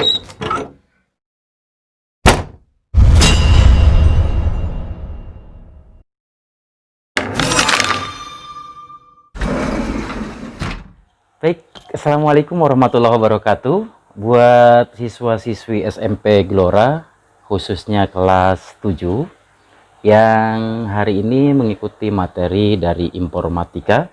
Baik, Assalamualaikum warahmatullahi wabarakatuh. Buat siswa-siswi SMP Gelora, khususnya kelas 7, yang hari ini mengikuti materi dari informatika.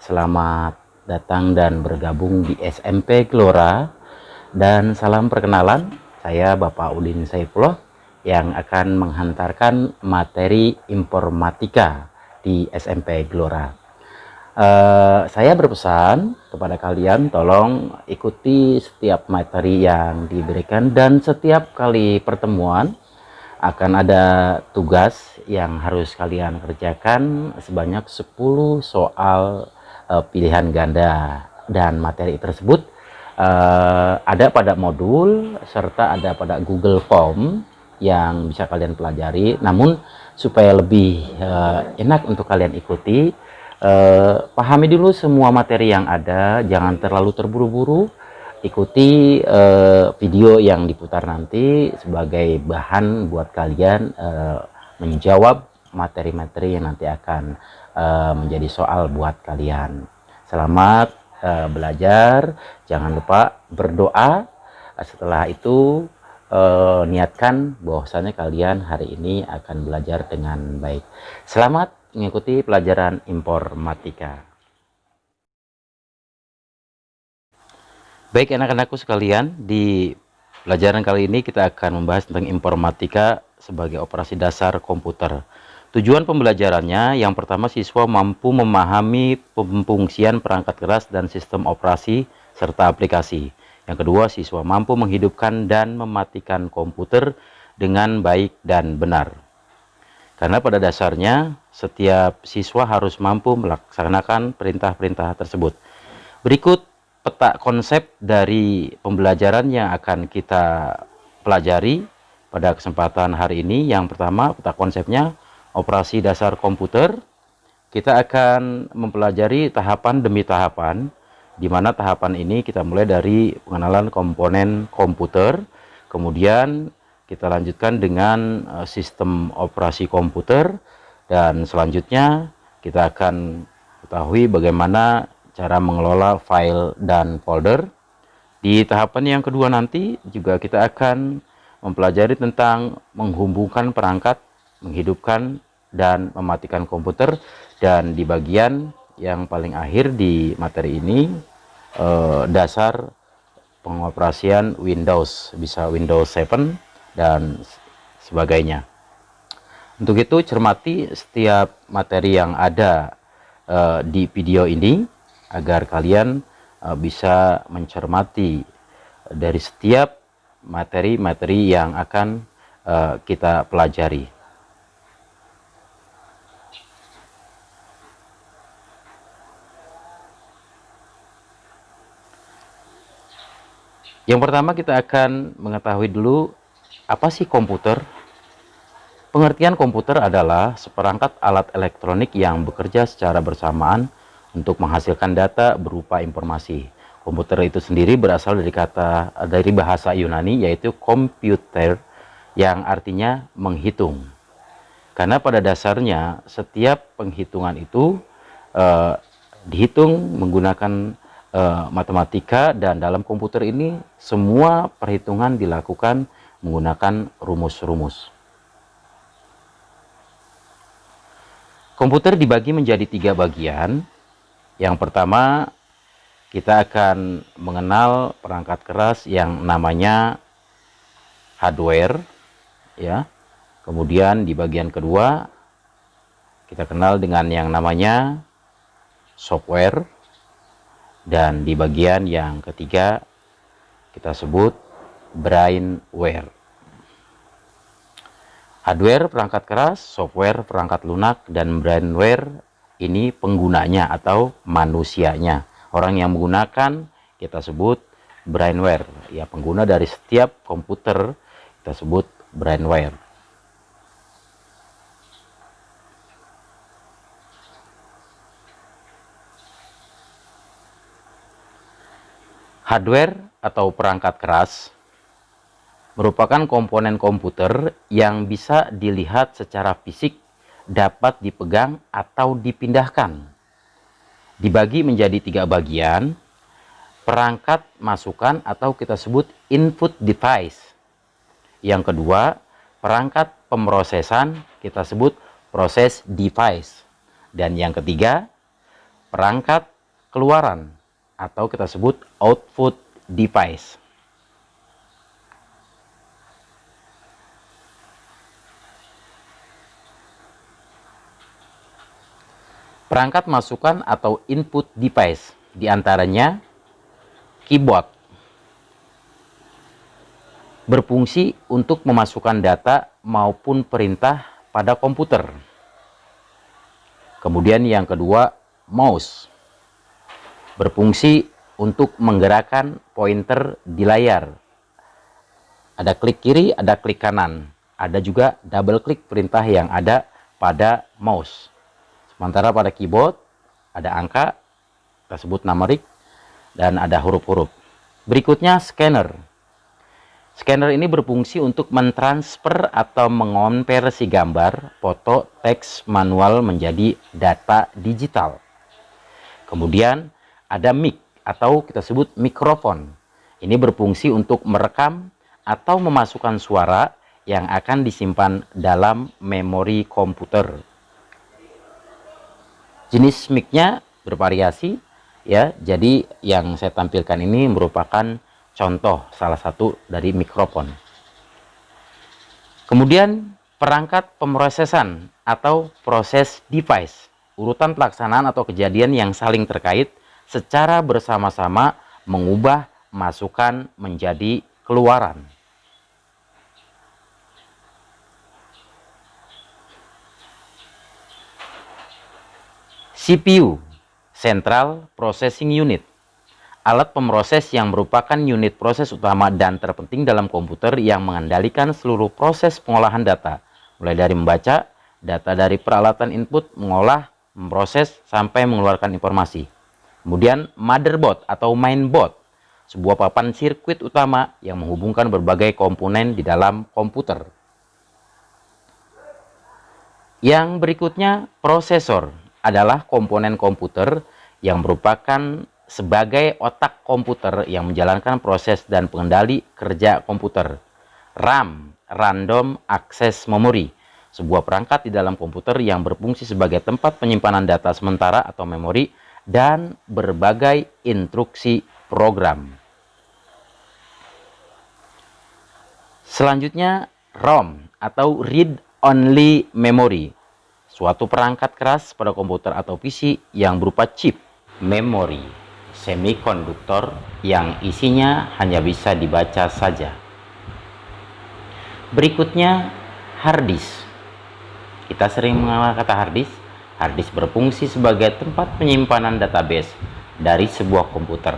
Selamat datang dan bergabung di SMP Gelora. Dan salam perkenalan, saya Bapak Udin Saifullah yang akan menghantarkan materi informatika di SMP Gelora. Saya berpesan kepada kalian, tolong ikuti setiap materi yang diberikan, dan setiap kali pertemuan akan ada tugas yang harus kalian kerjakan sebanyak 10 soal pilihan ganda, dan materi tersebut ada pada modul serta ada pada Google Form yang bisa kalian pelajari. Namun supaya lebih enak untuk kalian ikuti, pahami dulu semua materi yang ada, jangan terlalu terburu-buru. Ikuti video yang diputar nanti sebagai bahan buat kalian menjawab materi-materi yang nanti akan menjadi soal buat kalian. Selamat belajar, jangan lupa berdoa. Setelah itu niatkan bahwasannya kalian hari ini akan belajar dengan baik. Selamat mengikuti pelajaran informatika. Baik anak-anakku sekalian, di pelajaran kali ini kita akan membahas tentang informatika sebagai operasi dasar komputer. Tujuan pembelajarannya, yang pertama, siswa mampu memahami pemfungsian perangkat keras dan sistem operasi serta aplikasi. Yang kedua, siswa mampu menghidupkan dan mematikan komputer dengan baik dan benar. Karena pada dasarnya setiap siswa harus mampu melaksanakan perintah-perintah tersebut. Berikut peta konsep dari pembelajaran yang akan kita pelajari pada kesempatan hari ini. Yang pertama, peta konsepnya operasi dasar komputer. Kita akan mempelajari tahapan demi tahapan, di mana tahapan ini kita mulai dari pengenalan komponen komputer, kemudian kita lanjutkan dengan sistem operasi komputer, dan selanjutnya kita akan ketahui bagaimana cara mengelola file dan folder. Di tahapan yang kedua nanti juga kita akan mempelajari tentang menghubungkan perangkat, menghidupkan dan mematikan komputer, dan di bagian yang paling akhir di materi ini dasar pengoperasian Windows, bisa Windows 7 dan sebagainya. Untuk itu cermati setiap materi yang ada di video ini agar kalian bisa mencermati dari setiap materi-materi yang akan kita pelajari. Yang pertama, kita akan mengetahui dulu apa sih komputer. Pengertian komputer adalah seperangkat alat elektronik yang bekerja secara bersamaan untuk menghasilkan data berupa informasi. Komputer itu sendiri berasal dari bahasa Yunani, yaitu komputer, yang artinya menghitung. Karena pada dasarnya setiap penghitungan itu dihitung menggunakan matematika, dan dalam komputer ini semua perhitungan dilakukan menggunakan rumus-rumus. Komputer dibagi menjadi 3 bagian. Yang pertama, kita akan mengenal perangkat keras yang namanya hardware, ya. Kemudian di bagian kedua kita kenal dengan yang namanya software, dan di bagian yang ketiga kita sebut brainware. Hardware perangkat keras, software perangkat lunak, dan brainware ini penggunanya atau manusianya. Orang yang menggunakan kita sebut brainware. Ya, pengguna dari setiap komputer kita sebut brainware. Hardware atau perangkat keras merupakan komponen komputer yang bisa dilihat secara fisik, dapat dipegang atau dipindahkan. Dibagi menjadi 3 bagian: perangkat masukan atau kita sebut input device. Yang kedua, perangkat pemrosesan, kita sebut proses device. Dan yang ketiga, perangkat keluaran atau kita sebut output device. Perangkat masukan atau input device diantaranya keyboard, berfungsi untuk memasukkan data maupun perintah pada komputer. Kemudian yang kedua, mouse, berfungsi untuk menggerakkan pointer di layar. Ada klik kiri, ada klik kanan, ada juga double klik perintah yang ada pada mouse. Sementara pada keyboard ada angka, kita sebut numerik, dan ada huruf-huruf. Berikutnya scanner. Scanner ini berfungsi untuk mentransfer atau mengonversi gambar, foto, teks manual menjadi data digital. Kemudian ada mic atau kita sebut mikrofon. Ini berfungsi untuk merekam atau memasukkan suara yang akan disimpan dalam memori komputer. Jenis mic-nya bervariasi ya. Jadi yang saya tampilkan ini merupakan contoh salah satu dari mikrofon. Kemudian perangkat pemrosesan atau proses device, urutan pelaksanaan atau kejadian yang saling terkait secara bersama-sama mengubah masukan menjadi keluaran. CPU, Central Processing Unit, alat pemroses yang merupakan unit proses utama dan terpenting dalam komputer yang mengendalikan seluruh proses pengolahan data, mulai dari membaca data dari peralatan input, mengolah, memproses, sampai mengeluarkan informasi. Kemudian motherboard atau mainboard, sebuah papan sirkuit utama yang menghubungkan berbagai komponen di dalam komputer. Yang berikutnya prosesor, adalah komponen komputer yang merupakan sebagai otak komputer yang menjalankan proses dan pengendali kerja komputer. RAM, Random Access Memory, sebuah perangkat di dalam komputer yang berfungsi sebagai tempat penyimpanan data sementara atau memori dan berbagai instruksi program. Selanjutnya ROM atau Read Only Memory, suatu perangkat keras pada komputer atau PC yang berupa chip memori semikonduktor yang isinya hanya bisa dibaca saja. Berikutnya hard disk. Kita sering mengenal kata hard disk. Hard disk berfungsi sebagai tempat penyimpanan database dari sebuah komputer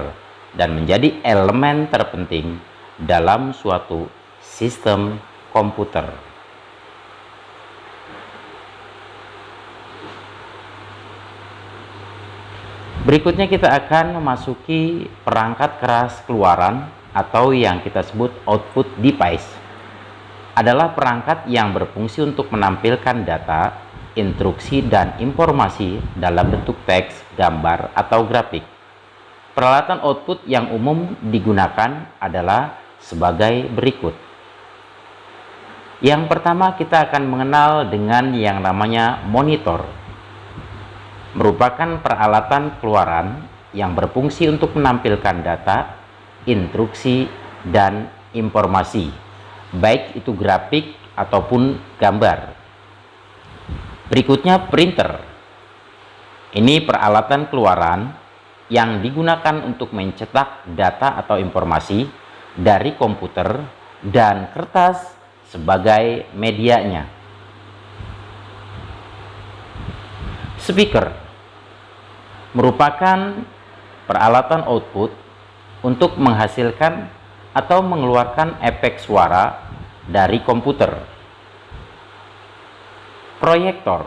dan menjadi elemen terpenting dalam suatu sistem komputer. Berikutnya kita akan memasuki perangkat keras keluaran atau yang kita sebut output device. Adalah perangkat yang berfungsi untuk menampilkan data, instruksi, dan informasi dalam bentuk teks, gambar, atau grafik. Peralatan output yang umum digunakan adalah sebagai berikut. Yang pertama kita akan mengenal dengan yang namanya monitor. Merupakan peralatan keluaran yang berfungsi untuk menampilkan data, instruksi, dan informasi, baik itu grafik ataupun gambar. Berikutnya printer. Ini peralatan keluaran yang digunakan untuk mencetak data atau informasi dari komputer dan kertas sebagai medianya. Speaker merupakan peralatan output untuk menghasilkan atau mengeluarkan efek suara dari komputer. Proyektor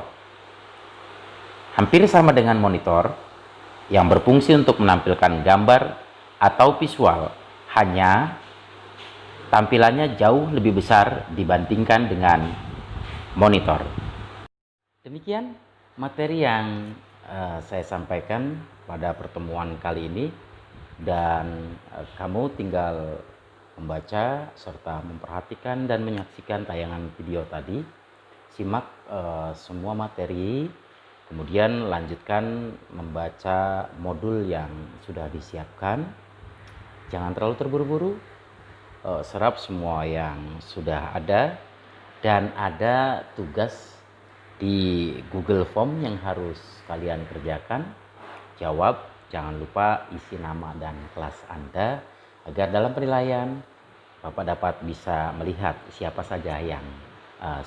hampir sama dengan monitor yang berfungsi untuk menampilkan gambar atau visual, hanya tampilannya jauh lebih besar dibandingkan dengan monitor. Demikian materi yang saya sampaikan pada pertemuan kali ini, dan kamu tinggal membaca serta memperhatikan dan menyaksikan tayangan video tadi. Simak semua materi, kemudian lanjutkan membaca modul yang sudah disiapkan. Jangan terlalu terburu-buru, serap semua yang sudah ada, dan ada tugas di Google Form yang harus kalian kerjakan. Jawab, jangan lupa isi nama dan kelas Anda, agar dalam penilaian Bapak dapat bisa melihat siapa saja yang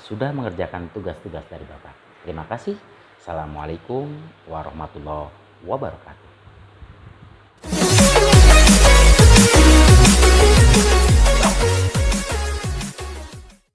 sudah mengerjakan tugas-tugas dari Bapak. Terima kasih. Assalamualaikum warahmatullahi wabarakatuh.